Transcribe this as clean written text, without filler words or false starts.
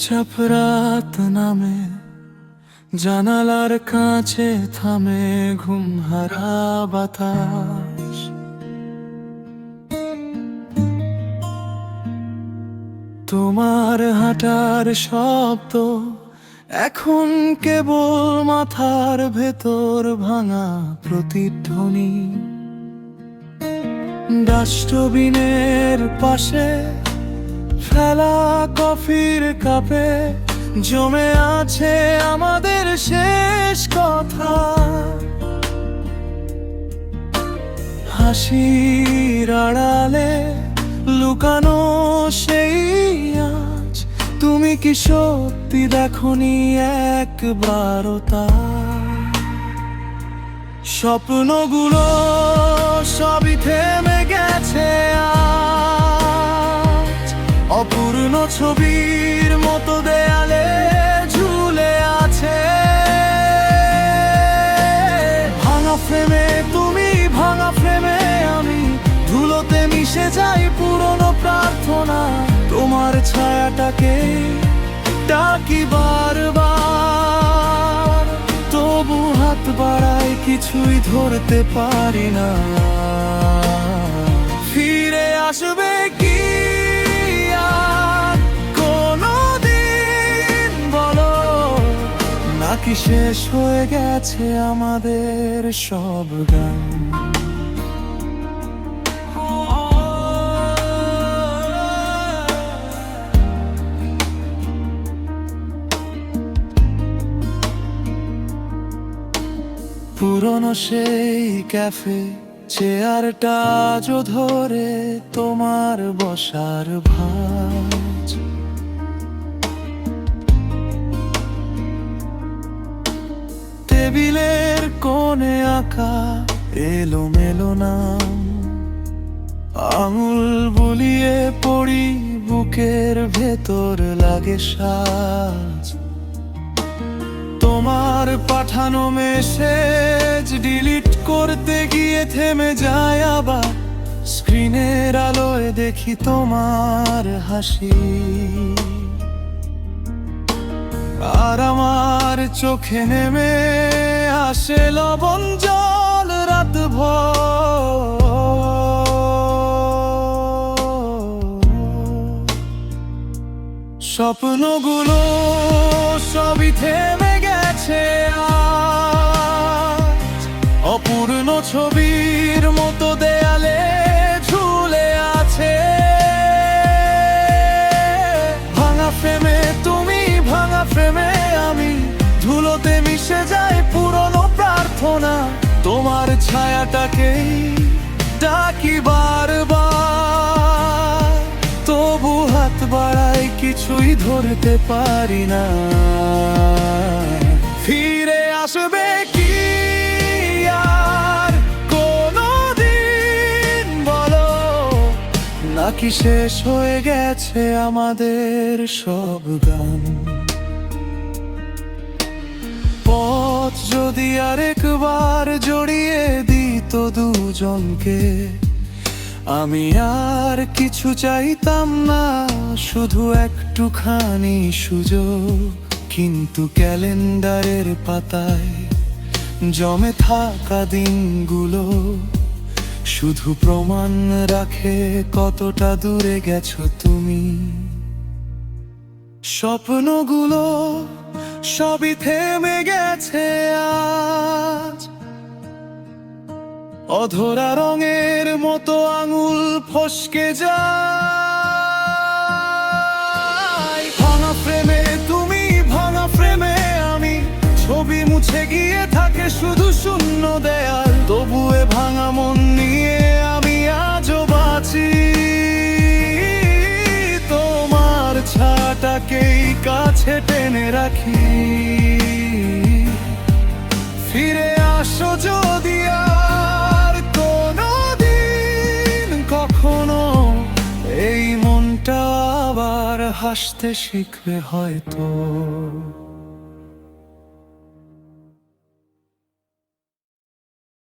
চুপচাপ রাত নামে, জানালার কাছে থামে ঘুম হারা বাতাস। তোমার হাঁটার শব্দ এখন কেবল মাথার ভেতর ভাঙা প্রতিধ্বনি। ডাস্টবিনের পাশে ফেলা কফির কাপে জমে আছে আমাদের শেষ কথা। হাসির আড়ালে লুকানো সেই আজ, তুমি কি সত্যি দেখনি একবারও তা? স্বপ্নগুলো সবই থেমে গেছে আজ, অপূর্ণ ছবির মতো দেয়ালে ঝুলে আছে। ভাঙা ফ্রেমে তুমি, ভাঙা ফ্রেমে আমি, ধুলোতে মিশে যাই পুরনো প্রার্থনা। তোমার ছায়াটাকে ডাকি বারবার, তবু হাত বাড়াই কিছুই ধরতে পারি না। ফিরে আসবে কি আর কোনদিন বলো, নাকি শেষ হয়ে গেছে আমাদের সব গান? পুরনো সেই ক্যাফে চেয়ারটা আজও ধরে তোমার বসার ভাঁজ। টেবিলের কোণে আঁকা এলোমেলো নাম, আঙুল বুলিয়ে পড়ি বুকের ভেতর লাগে সাজ। তোমার পাঠানো মেসেজ ডিলিট করতে গিয়ে থেমে যায় আবার, স্ক্রিনের আলোয় দেখি তোমার হাসি। আর আমার চোখে নেমে আসে লবণ জল রাত ভর। স্বপ্নগুলো সবই থেমে গেছে আজ, অপূর্ণ ছবির মতো দেয়ালে ঝুলে আছে। ভাঙা ফ্রেমে তুমি, ভাঙা ফ্রেমে আমি, ধুলোতে মিশে যায় পুরনো প্রার্থনা। তোমার ছায়াটাকেই ডাকি বারবার, তবু হাত বাড়াই কিছুই ধরতে পারি না। ফিরে আসবে কি আর কোনদিন বলো, নাকি শেষ হয়ে গেছে আমাদের সব গান? পথ যদি আরেকবার জড়িয়ে দিত দুজনকে, আমি আর কিছু চাইতাম না, শুধু একটুখানি সুযোগ। কিন্তু ক্যালেন্ডারের পাতায় জমে থাকা দিনগুলো শুধু প্রমাণ রাখে কতটা দূরে গেছো তুমি। স্বপ্নগুলো সবই থেমে গেছে আজ, অধরা রঙের মতো আঙুল ফসকে যায়। ভাঙা ফ্রেমে তুমি, ভাঙা ফ্রেমে আমি, ছবি মুছে গিয়ে থাকে শুধু শূন্য দেয়াল। তবু এ ভাঙা মন নিয়ে আমি আজও বাঁচি, তোমার ছায়াটাকেই কাছে টেনে রাখি। ফিরে আসো যদি আর কোনদিন কখনো, এই মনটা আবার হাসতে শিখবে হয়তো।